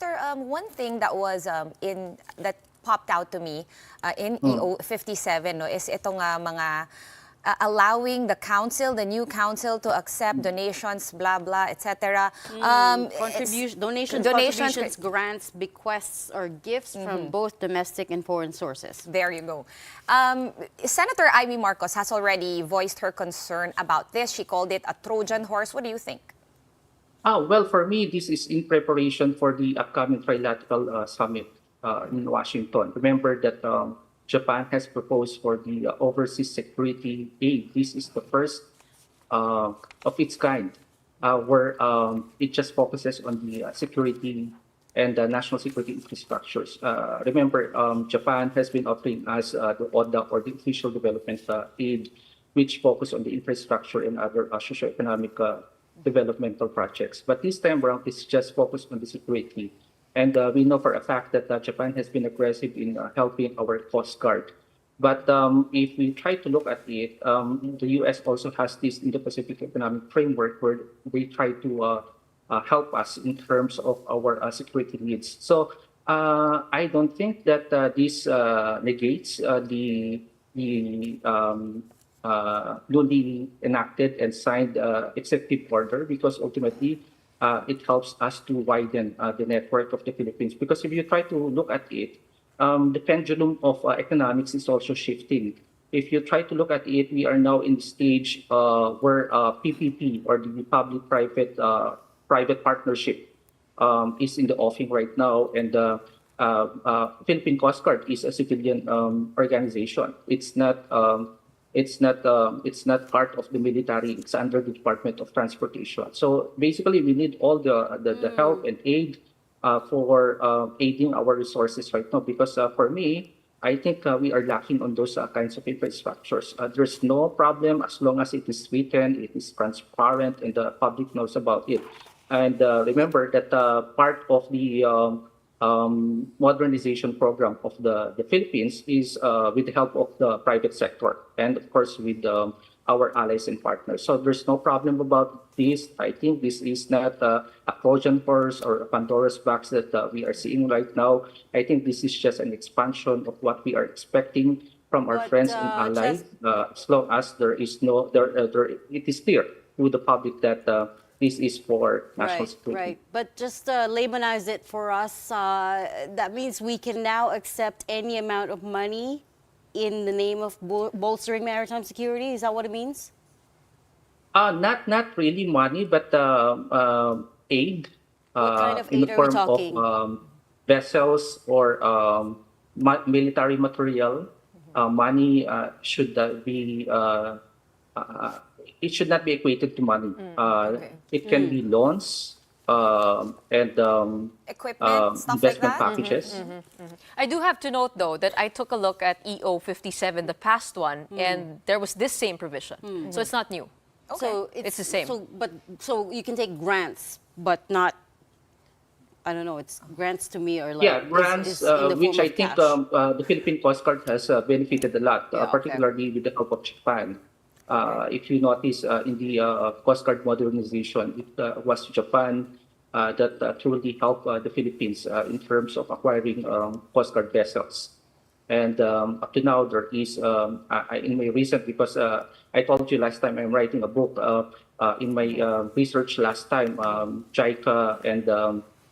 Senator, one thing that was that popped out to me in EO 57 no, is itong mga allowing the council, the new council, to accept donations, blah blah, etc. Donations, contributions, grants, bequests, or gifts from both domestic and foreign sources. There you go. Senator Amy Marcos has already voiced her concern about this. She called it a Trojan horse. What do you think? Well, for me, this is in preparation for the upcoming trilateral summit in Washington. Remember that Japan has proposed for the overseas security aid. This is the first of its kind, where it just focuses on the security and the national security infrastructures. Remember, Japan has been offering us the ODA, or the official development aid, which focus on the infrastructure and other socioeconomic developmental projects. But this time around, it's just focused on the security. And we know for a fact that Japan has been aggressive in helping our Coast Guard. But if we try to look at it, the U.S. also has this Indo-Pacific Economic Framework where they try to help us in terms of our security needs. So I don't think that this negates the newly enacted and signed executive order, because ultimately it helps us to widen the network of the Philippines. Because if you try to look at it, the pendulum of economics is also shifting. If you try to look at it, we are now in the stage where PPP, or the public-private partnership, is in the offing right now, and Philippine Coast Guard is a civilian organization. It's not part of the military. It's under the Department of Transportation. So basically, we need all the help and aid for aiding our resources right now. Because for me, I think we are lacking on those kinds of infrastructures. There's no problem as long as it is written, it is transparent, and the public knows about it. And remember that part of the modernization program of the Philippines is with the help of the private sector, and of course with our allies and partners. So there's no problem about this. I think this is not a Trojan horse or a Pandora's box that we are seeing right now. I think this is just an expansion of what we are expecting from our friends and allies. As long as there is it is clear to the public that this is for national security. Right. But just laymanize it for us. That means we can now accept any amount of money in the name of bolstering maritime security. Is that what it means? Not really money, but aid. What kind of in the aid are we form talking? of vessels or military material. Money should be. It should not be equated to money. It can be loans and Equipment, stuff like investment that? packages. I do have to note, though, that I took a look at EO 57, the past one, and there was this same provision. So it's not new. So It's the same. So you can take grants, but not. I don't know. It's grants to me, or like Yeah, grants, is in the which form I of think cash. the Philippine Coast Guard has benefited a lot, Yeah, okay. particularly with the help of Japan. If you notice in the Coast Guard modernization, it was Japan that truly helped the Philippines in terms of acquiring Coast Guard vessels. And up to now, there is, in my recent, because I told you last time I'm writing a book, in my research last time, JICA and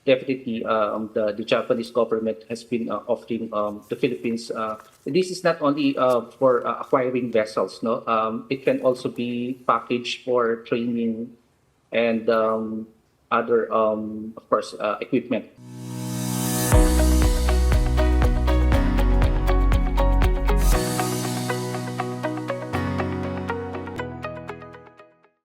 definitely the Japanese government has been offering the Philippines. This is not only for acquiring vessels, no. It can also be packaged for training and other, of course, equipment.